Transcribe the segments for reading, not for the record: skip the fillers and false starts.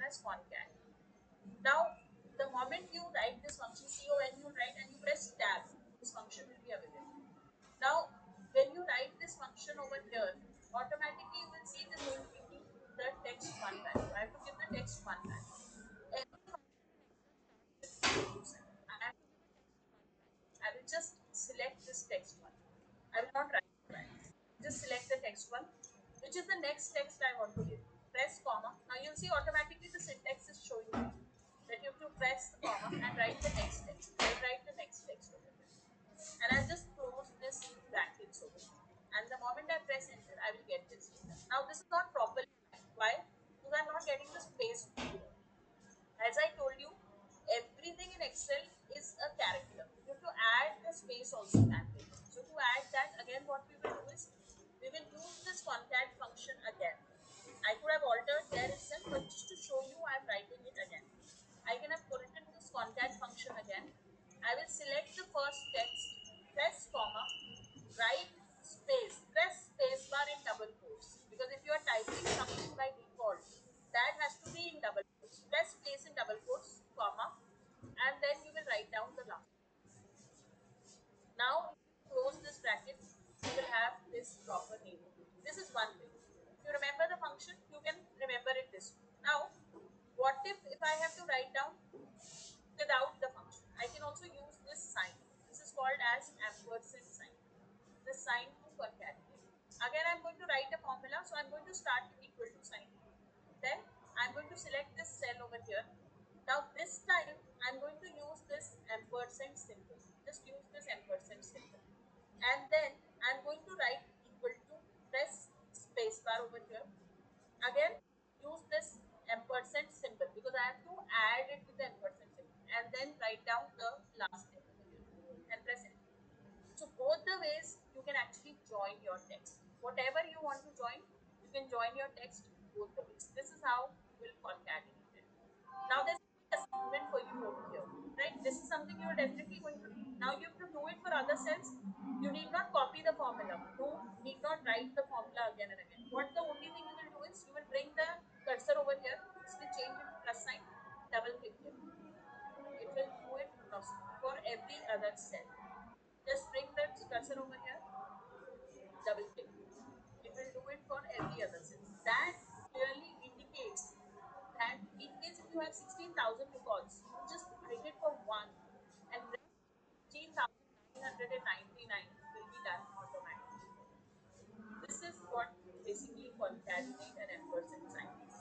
as concat. Now, the moment you write this function, con you write and you press tab, this function will be available. Now, when you write this function over here, automatically you will see this going to give me the text one value. I have to give the text one value. Every function I have I will just select this text one. I will not write it. Just select the text one, which is the next text I want to give. Press comma. Now you'll see automatically the syntax is showing you that you have to press the comma and write the next text. I'll write the next text over here. And I'll just close this brackets over here. And the moment I press enter, I will get this data. Now this is not properly aligned. Why? Because I'm not getting the space here. As I told you, everything in Excel is a character. You have to add the space also that way. So to add that, again what we will do is, we will use this concat function again. I could have altered there itself, but just to show you, I'm writing it again. I can have written this concat function again. I will select the first text, press comma, write space, press space bar in double quotes. Because if you are typing something by default, that has to be in double quotes. Press space in double quotes, comma, and then you will write down the last. Now, if you close this bracket, you will have this proper name. This is one way. If you remember the function, you can remember it this way. Now, what if I have to write down without the function? I can also use this sign. This is called as ampersand sign. This sign to concatenate. Again, I'm going to write a formula, so I'm going to start with equal to sign. Then I'm going to select this cell over here. Now this time I'm going to use this ampersand symbol. Just use this ampersand symbol. And then I'm going to write equal to, press spacebar over here. Again, use this ampersand symbol because I have to add it with the ampersand symbol. And then write down the last name over here and press enter. So both the ways you can actually join your text. Whatever you want to join, you can join your text both the ways. This is how you will concatenate it. Now there's an assignment for you over here, right? This is something you are definitely going to do. Now you have to do it for other cells. You need not copy the formula. You need not write the formula again and again. What the only thing you will do is you will bring the cursor over here. This will change into plus sign. Double click here. It will do it for every other cell. Just bring that cursor over here, double click. It will do it for every other cell. That clearly indicates that in case if you have 16,000 records, you just write it for one and 16,999 will be done automatically. This is what basically concatenate and ampersand sign is.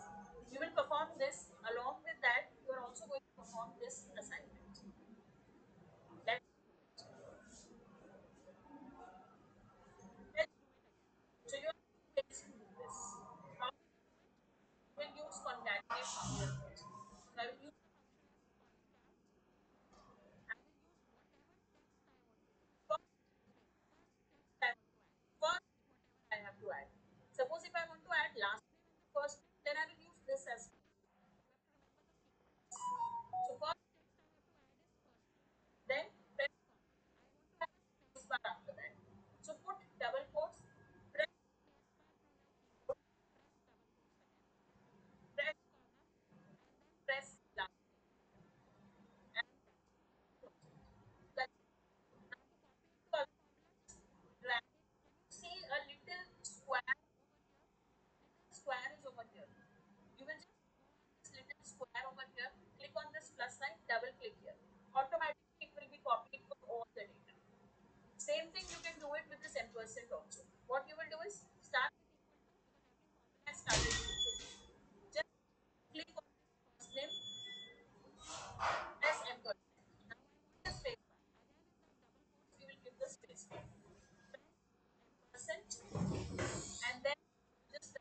You will perform this. Along with that, you are also going to perform this assignment. Let's, so you are going to do this. How will use concatenate function first. So I will use first time, first I have to add. Suppose if I want to add last first, then I will use this as so first, then press space bar after that. So put double quotes, press press press last and that drag. See a little square is over here. You will just this little square over here, click on this plus sign, double click here. Automatically it will be copied for all the data. Same thing you can do it with this ampersand also. What you will do is start and start it. Just click on first name, press ampersand. Now the space bar. We will give the space bar. Percent and then just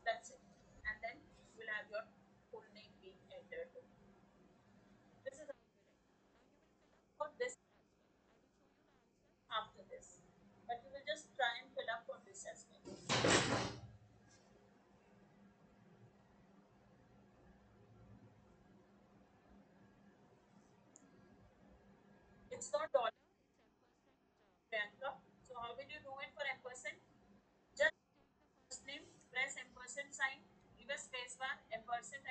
that's it. And then you will have your full name being entered. This is for this after this. But you will just try and fill up for this as well. It's not dollar, Priyanka. So how will you do it for ampersand? Just first name, press ampersand sign, give a space bar, ampersand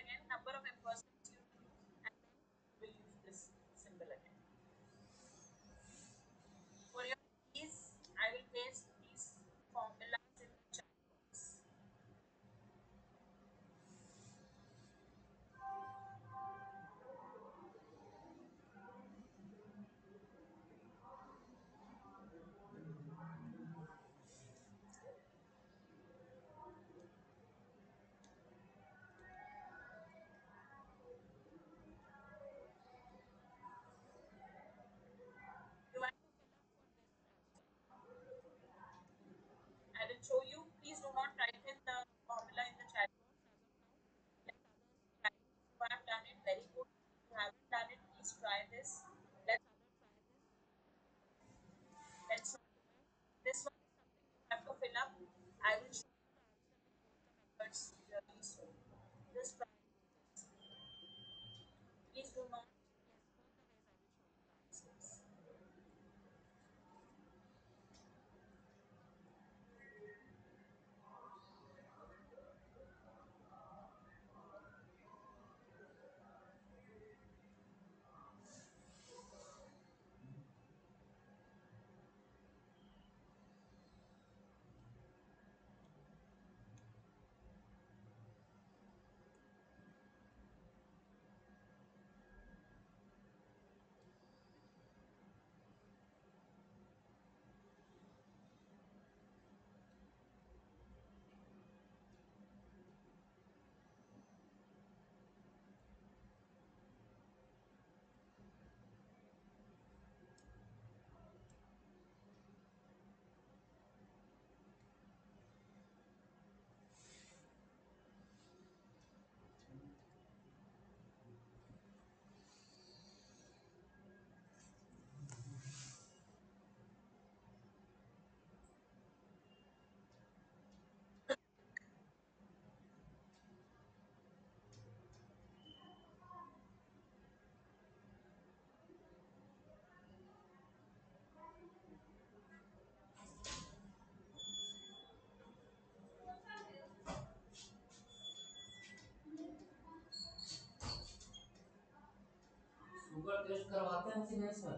test करवाते हैं कि नहीं sir?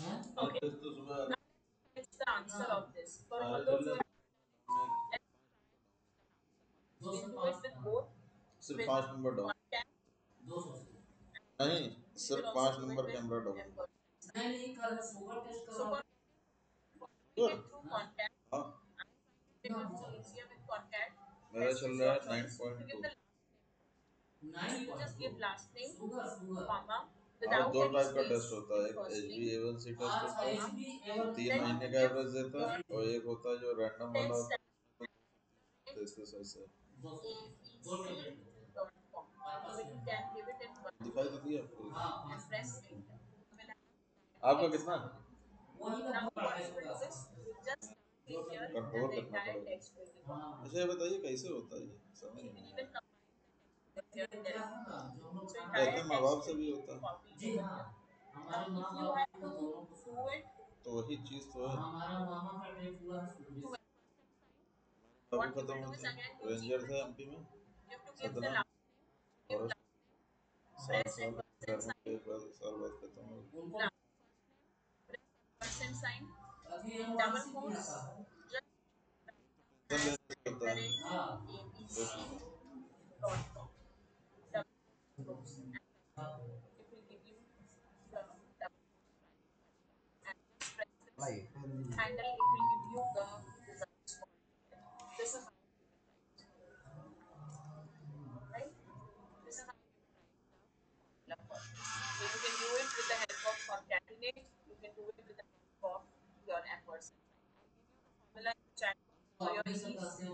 हैं? Okay. Test तो सुबह Now it's the answer of this. For all those who दो can से do it पाँच with both, सिर्फ with 5 नंबर डाउन contact, 200 से नहीं you सिर्फ will also 5 do it number with camera down effort. नहीं नहीं कर शुगर टेस्ट So करवाते for doing it through हाँ contact, हाँ it will be easier with contact. मेरा Best चल is रहा your है choice. To give 9.2 the so you just give last name, sugar sugar comma, और without दो any type का space टेस्ट होता है in एक first एच बी name, ए वन सी टेस्ट होता है comma, वो तीन then you महीने can का give एवरेज देता your है और एक होता है जो रैंडम वाला test होता at है जैसे ऐसे abc.com. So you can give it in one दिखाई तो दिया आपको and press enter. आपका कितना Now what you will do is you just click here control and the करना entire पड़ेगा text will be gone. अच्छा ये बताइए कैसे होता है ये समझ You नहीं can आया even come here and there. So कहते entire हैं माँ text बाप से will भी be होता है copied over here. Now if you have to do it तो वही चीज तो है to बाबू what you खत्म will do is होते again हैं use रेंजर equal थे to एमपी में you have to give the Satna last name forest सात press साल and घर percent में sign एक बार साल बाद खत्म हो गया last press percent sign double quotes just चल at होता है abc.com double quotes and it will give you the double and just press this handle it will give you the results for it. This is right. This is how you can so you can do it with the help of concatenate. You can do it with the help of your efforts. Formula in the chat for your ease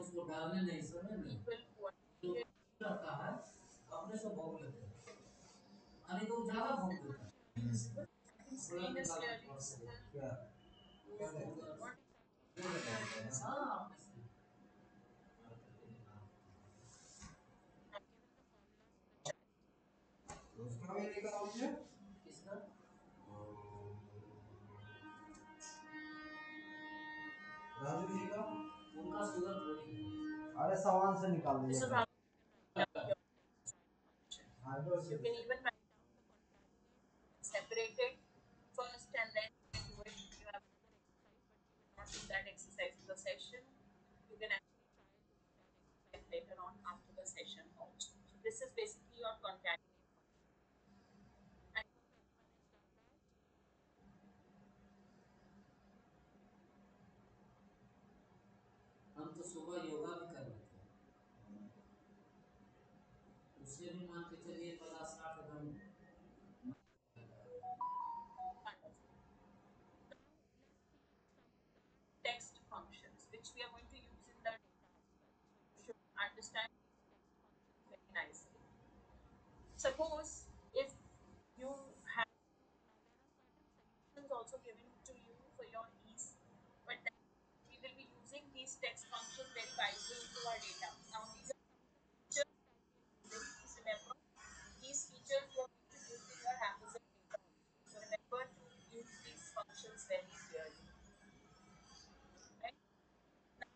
उसको डालने नहीं समझ में equal जो quantity लगता है अपने से भोग लेते हैं यानी तो ज्यादा भोग देता है visible. I think screen is clearly visible. What हाँ उसका भी निकाल दिया किसका राजू जी का उनका शुगर थोड़ी है अरे सामान से निकाल this is दिया how you can your idol you से can even separate it first and then do it. You have not do that exercise in the session. You can actually try it later on after the session also. So this is basically your contact. And हम तो सुबह योगा भी कर लेते हैं उससे भी मान के चलिए 50-60 कदम text functions which we are going to use in the should understand very nicely. Suppose if you have functions also given to you for your ease, but then we will be using these text functions very wisely into our data. Now these are features, please remember these features you are going to use in your Amazon data. So remember to use these functions very clearly. Right? Now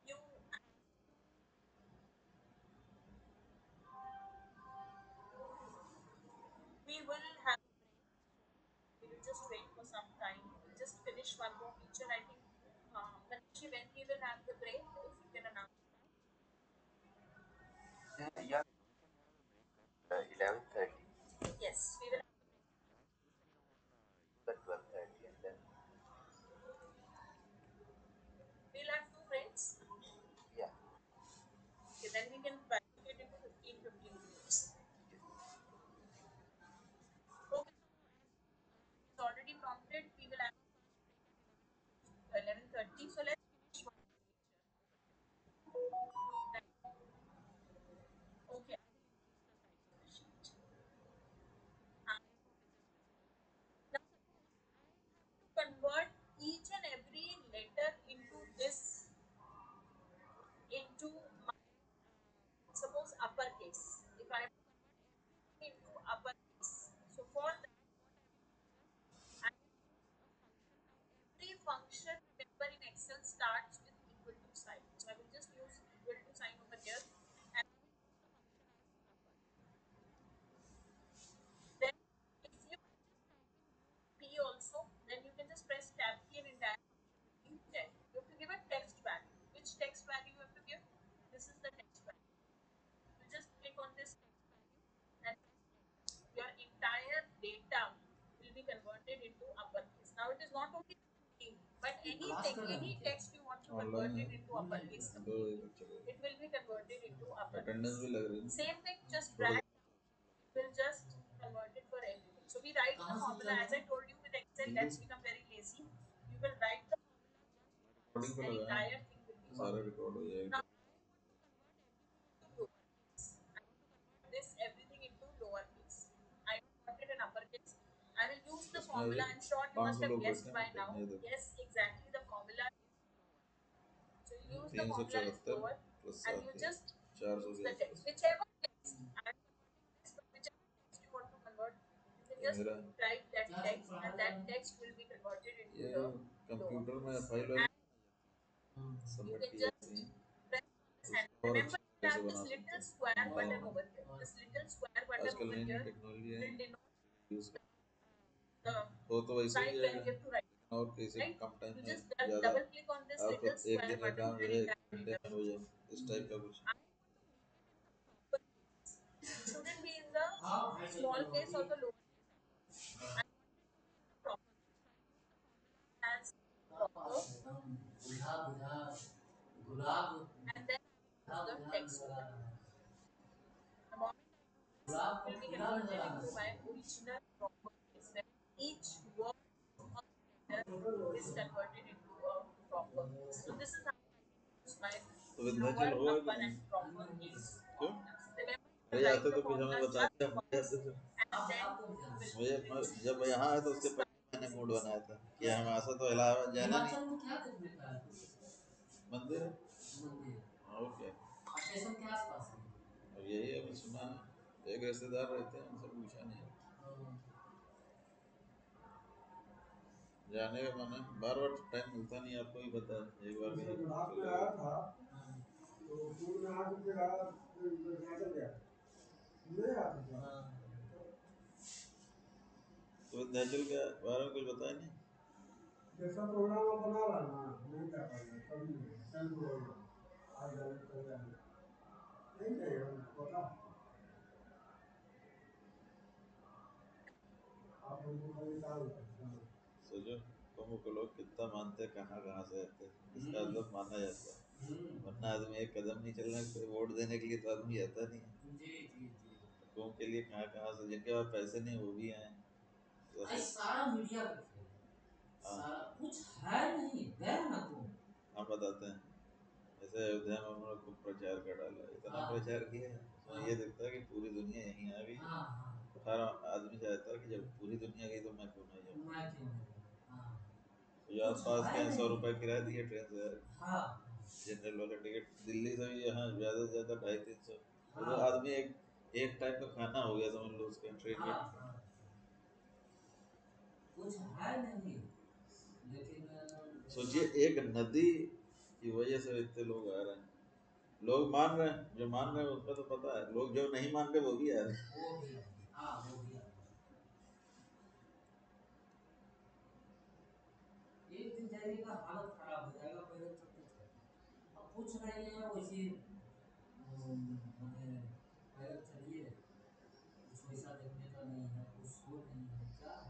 you we will have we will just wait for some time. We'll just finish one more feature. I think Manishi, when we will have the break, if you can announce. या 11:30 Yes, we will have the 12:30 and then we'll have two breaks. yeah Okay, then we can bifurcate into 15 minutes. Okay, it's already prompted. We will have 11:30. So let's finish one feature. Okay. Uh, now convert each and every letter into this into my, suppose uppercase. If I into uppercase, so for that every function remember in Excel starts with equal to sign. So I will just use equal to sign over here. And Now it is not only reading, but ये class कर रहे any हैं क्या? text you want to online convert है, it into online uppercase class दो completely. Lecture है, It will be converted into attendance uppercase. भी लग रही है Same thing, just थोड़ा। drag, will just convert it for everything. So we write the कहाँ से formula चल as रहा I told you with Excel. बिल्कुल Let's become very lazy. You will write the recording पे and लगाया, entire thing will be सारा copied. Record हो Now जाएगा। this everything into lowercase. I don't want it in uppercase. I will use the इसमें अभी formula. I'm sure you must 500 have लोग guessed बैठे by हैं, now. ये देखो Yes, exactly the formula. So you use the formula is 374 lower plus and you 7 just 400 use के the आसपास। text. Whichever text, I'm converting this, but whichever text you want to convert, you can ये just मेरा type that क्या सब text पढ़ा and जा that रहा है? text will be converted into ये the कंप्यूटर में lowercase. File while And you submit can की just जाती है, press this and उसको और remember अच्छा you कैसे have this बना सकते little हैं square button online. over here. This little square button आजकल over नई नई here टेक्नोलॉजी है, will denote यूज़ the हो तो वैसे ही side where जाएगा, you have to write, लेकिन और कैसे right? कम टाइम You में just ज़्यादा double click on this आपको little एक square दिन का button काम जो and है entire 1 घंटे data में will हो show. जाए, इस टाइप का कुछ। You shouldn't be in the हाँ भाई से small चलो case or the lower case. I want it proper as क्या proper बात है एकदम बुझा बुझा गुलाब and then बुझा use the बुझा text नजर over आ here. रहा है, The moment I do this, gulab it को will be खिला नजर converted आ into रहा my है। original proper case where each word or letter is converted into a proper case. So this is how I use my तो Vindhyachal lower, होगा कि upper नहीं? and proper case क्यों? formulas. Remember to अरे write आते the तो कुछ हमें formula बताते, just हम ले once आते फिर। and then आपको you जाना will मुझे replace जब this. यहाँ आया तो This उसके is पहले one मैंने मूड easy. बनाया था कि हम ऐसा तो इलाहाबाद जाना नहीं, हिमाचल में क्या देखने का है? मंदिर है। मंदिर और क्या, स्टेशन के आसपास है। अब यही है सुना है, एक रिश्तेदार रहते हैं, उनसे पूछा नहीं, जाने का मन है, बार बार टाइम मिलता नहीं, आपको भी पता है, एक बार भी गुजरात में आया था तो टूर में आके फिर आया, फिर हिमाचल गया, नहीं आया था। तो विंध्याचल के बारे में कुछ बताया नहीं। जैसा प्रोग्राम आप बना रहा ना, नहीं कर पाएंगे कभी नहीं, चल प्रोग्राम आज जाने कल जाने नहीं चाहिए हमको पता, आप हमको खाली डाल दो। सोचो तुम को लोग कितना मानते हैं, कहाँ कहाँ से आते हैं, इसका मतलब माना जाता है, वरना आदमी एक कदम नहीं चलना, कोई वोट देने के लिए तो आदमी आता नहीं। जी जी जी, लोगों के लिए कहाँ कहाँ से, जिनके पास पैसे नहीं वो भी आए। भाई सारा मीडिया का खेल है, हाँ सारा कुछ है नहीं, गए ना तुम। हम बताते हैं, जैसे अयोध्या में उन्होंने खूब प्रचार कर डाला, इतना हाँ प्रचार किया है, उसमें हाँ ये दिखता है कि पूरी दुनिया यहीं आ गई। हाँ हाँ, हर आदमी चाहता है कि जब पूरी दुनिया गई तो मैं क्यों नहीं जाऊँ। मैं क्यों नहीं, हाँ तो जो आस कुछ पास के है 100 नहीं, रुपये किराया दिए ट्रेन से, हाँ जनरल वाला टिकट दिल्ली से भी यहाँ ज़्यादा से ज़्यादा 250-300, वो तो हाँ आदमी एक एक टाइम का खाना हो गया समझ लो उसका ट्रेन हाँ का। हाँ, कुछ है नहीं, लेकिन सोचिए एक नदी की वजह से इतने लोग आ रहे हैं, लोग मान रहे हैं, जो मान रहे हैं उनको तो पता है, लोग जो नहीं मान रहे वो भी आ रहे हैं। वो भी है, हाँ वो भी है। एक दिन जाइए का हालत खराब हो जाएगा, मेरे तो कुछ अब कुछ नहीं है वैसी, मैंने पैदल चलिए, कुछ वैसा देखने का नहीं है, कुछ शो नहीं है, क्या है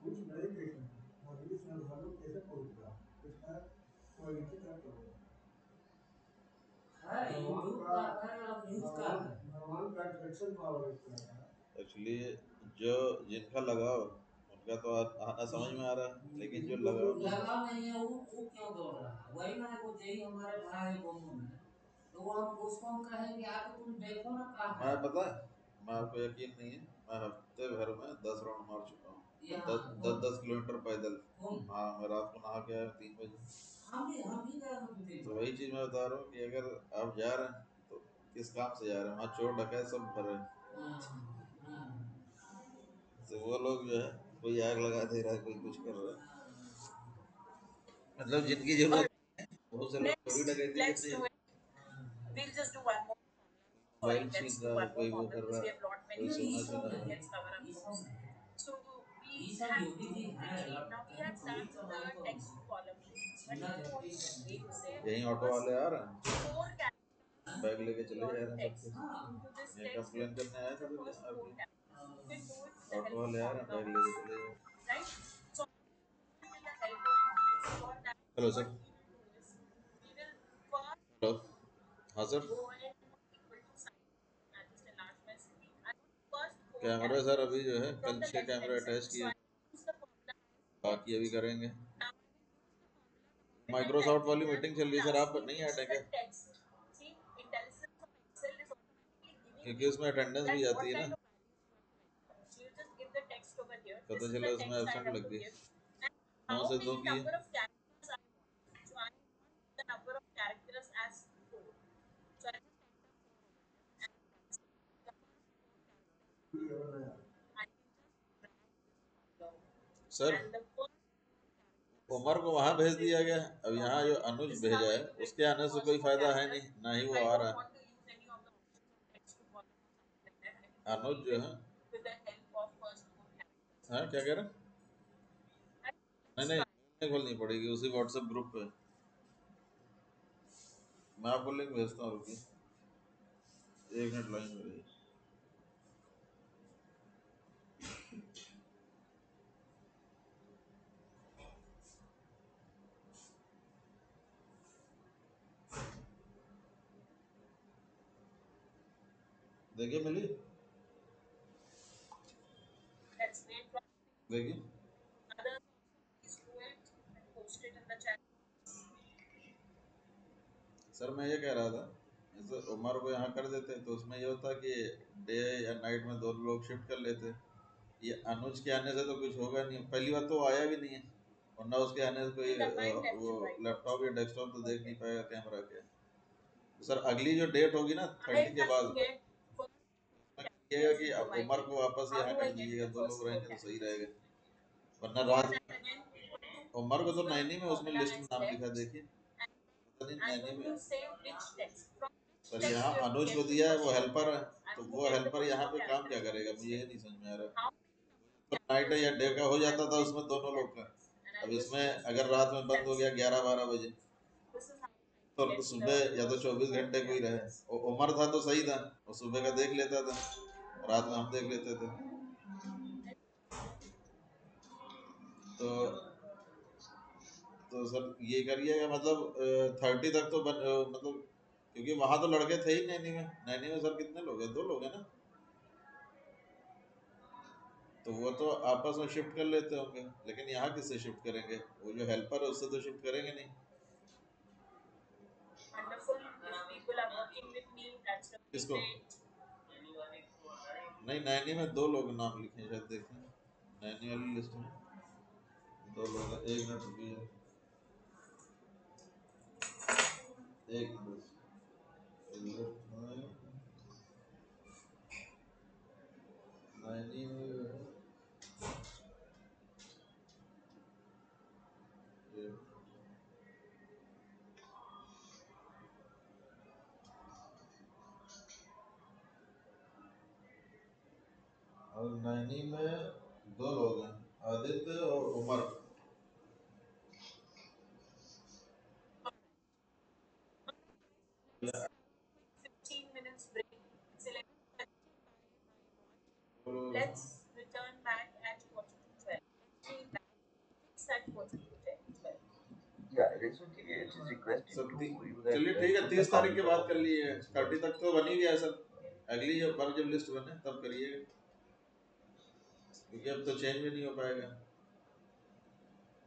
कुछ नहीं देख सकते, और ये श्रद्धालु कैसे पहुंच गया, इसका क्वालिटी चेक करो। है यूट्यूब का है और न्यूज़ का है, भगवान का अट्रैक्शन पावर इसका है। एक्चुअली जो जिनका लगाव उनका तो आना समझ में आ रहा है, लेकिन जो लगाव नहीं, लगा नहीं है वो क्यों दौड़ रहा है, वही ना वो यही हमारे भाई है दोनों में, तो वो हम उसको हम कहेंगे आके तुम देखो ना कहाँ मैं है। पता है, मैं आपको यकीन नहीं है, मैं हफ्ते भर में 10 राउंड मार चुका हूँ, यहाँ 10-10 किलोमीटर पैदल। कौन, हाँ मैं रात को नहा के आया 3 बजे। हम भी गए हैं 2-3 तो बार। वही चीज मैं बता रहा हूँ कि अगर आप जा रहे हैं तो किस काम से जा रहे हैं, वहाँ चोर डकैत सब भर रहे हैं, तो वो लोग जो है कोई आग लगा दे रहा है, कोई कुछ कर रहा है, मतलब जिनकी All जरूरत right, बहुत से लोग चोरी डकैती let's करते do हैं, it. We'll just do one more. Sorry, mobile let's छीन do रहा है, one more कोई वो formula कर because रहा we है, have lot कोई many सोना things. चुरा रहा है। Let's cover up those. So we ये सब have योगी जी हैं, achieved. Now we कहीं have चोरी done the चमारी तो text column thing. But छीना if you want झपटी to सब नहीं make करते। say यहीं ऑटो first वाले आ रहे हैं, four characters बैग लेके चले your जा रहे हैं text सबके। हाँ into this मैं text, कंप्लेन करने आया choose था the फिर first four आपकी, characters. You can do it with the auto help of वाले आ रहे हैं formula बैग also, लेके चले जा रहे हैं। right? Hello sir. what we will do is we will first hello. हाँ sir. go ahead and equal to sign. I'll just enlarge my screen. I will first go camera sir अभी जो है from कल the 6 left कैमरे hand side. Attach So किए, I use the formula. बाकी अभी करेंगे। Now माइक्रोसॉफ्ट वाली मीटिंग चल रही है सर, आप नहीं which ऐड है the क्या? text. See, IntelliSense of Excel is automatically giving क्योंकि you उसमें अटेंडेंस भी that आती what है kind ना, of values you want to enter. So you just give the text over here. पता This is चला the उसमें text I एब्सेंट have लग to गई। give. And 9 how से 2 many की है। number of characters I want. So I want the number of characters as 4. So I sir and the first Umar को वहाँ भेज दिया गया, अब यहाँ जो अनुज this is भेजा how है I will उसके आने से first कोई 4 फायदा है characters. नहीं, ना ही If वो I आ don't रहा है। want to use any of the options of text to column or something like that, I can अनुज जो है, with the help of first 4 characters. हाँ क्या कह रहे हैं? And नहीं नहीं खोलनी पड़ेगी, उसी व्हाट्सएप ग्रुप पे मैं आपको लिंक भेजता हूँ, रुकिए 1 मिनट लाइन में रहिए। देखिए मिली, let's wait for देखिए others please do it and post it in the chat. Sir मैं ये कह रहा था, जैसे उमर को यहाँ कर देते तो उसमें ये होता कि डे या नाइट में 2 लोग शिफ्ट कर लेते। ये अनुज के आने से तो कुछ होगा नहीं, पहली बात तो वो आया भी नहीं है, वरना उसके आने से कोई वो लैपटॉप या डेस्कटॉप तो देख नहीं पाएगा कैमरा के। सर अगली जो डेट होगी ना I 30 के have बाद, to get first कहिएगा कि अब provided. उमर को वापस How यहाँ do I कर get दीजिएगा, the 2 first लोग 4 रहेंगे तो सही characters? रहेगा, वरना For रात that again उमर को तो use नैनी the में उसमें formula लिस्ट I में नाम लिखा, select देखिए and पता नहीं I'm नैनी going में। to say which text. From which sir text यहाँ you have to Anuj get को the दिया है, first वो 4 हेल्पर है, characters. तो I'm वो going to get the helper first यहाँ 4 पे काम क्या characters. करेगा, मुझे ये नहीं समझ में आ रहा। How तो many नाइट characters या you डे का want? हो I जाता will था get उसमें 4 दोनों लोग का। characters. And अब I'll just इसमें use अगर रात में बंद हो गया 11-12 बजे this is how तो I get सुबह या the तो first 24 4 घंटे कोई रहे। characters. उमर था तो सही था, वो सुबह का देख लेता था, रात में हम देख लेते थे। तो सर ये करिएगा, मतलब 30 तक तो मतलब क्योंकि वहां तो लड़के थे ही नैनी में। नैनी में सर कितने लोग हैं, 2 लोग हैं ना, तो वो तो आपस में शिफ्ट कर लेते होंगे, लेकिन यहाँ किससे शिफ्ट करेंगे, वो जो हेल्पर है उससे तो शिफ्ट करेंगे नहीं। Wonderful. If people are working with me, that's really किसको? great. नहीं नैनी में 2 लोग नाम लिखे हैं, शायद देखें नैनी वाली लिस्ट में 2 लोग हैं। 1 मिनट रुकिए, 1 मिनट। नैनी में और नैनी में 2 लोग हैं, आदित्य और Umar. 15 minutes break. It's 11:30. Let's return back at 12:45. At 12:45. Yeah, it is okay. It is requested to you that चलिए ठीक है, 30 तारीख के बाद कर लिए, 30 30 तक तो बन ही गया सर। अगली बार जब लिस्ट बने तब करिएगा, क्योंकि अब तो चेंज भी नहीं हो पाएगा।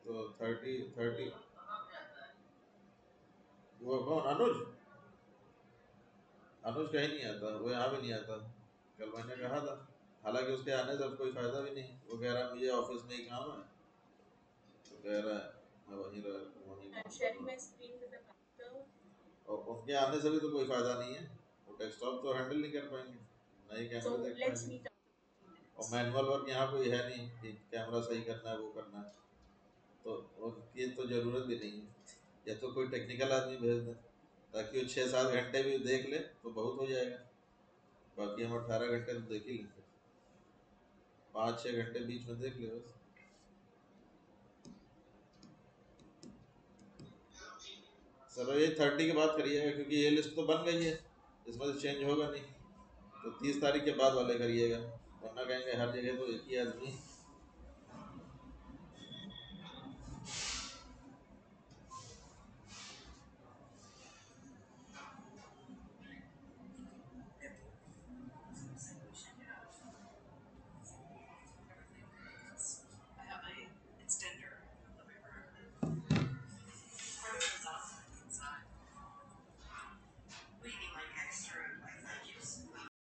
तो 30 वो कौन, अनुज? अनुज कहीं नहीं आता, वो यहाँ भी नहीं आता, कल मैंने कहा था। हालांकि उसके आने से अब कोई फायदा भी नहीं, वो कह रहा है मुझे ऑफिस में ही काम है, तो कह रहा है मैं वहीं I'm sharing my screen with the counter. और उनके आने से भी तो कोई फायदा नहीं है, वो डेस्कटॉप तो हैंडल नहीं कर पाएंगे, नहीं So कैमरे देख let's पाएंगे, meet up. और मैनुअल वर्क यहाँ कोई है नहीं कि कैमरा सही करना है, वो करना है, तो उनकी तो ज़रूरत भी नहीं है। या तो कोई टेक्निकल आदमी भेज दें ताकि वो 6-7 घंटे भी देख ले तो बहुत हो जाएगा, बाकी हम 18 घंटे तो देख ही लेंगे, 5-6 घंटे बीच में देख ले बस। चलो ये 30 के बाद करिएगा, क्योंकि ये लिस्ट तो बन गई है, इसमें से चेंज होगा नहीं, तो 30 तारीख के बाद वाले करिएगा, वरना कहेंगे हर जगह तो एक ही आदमी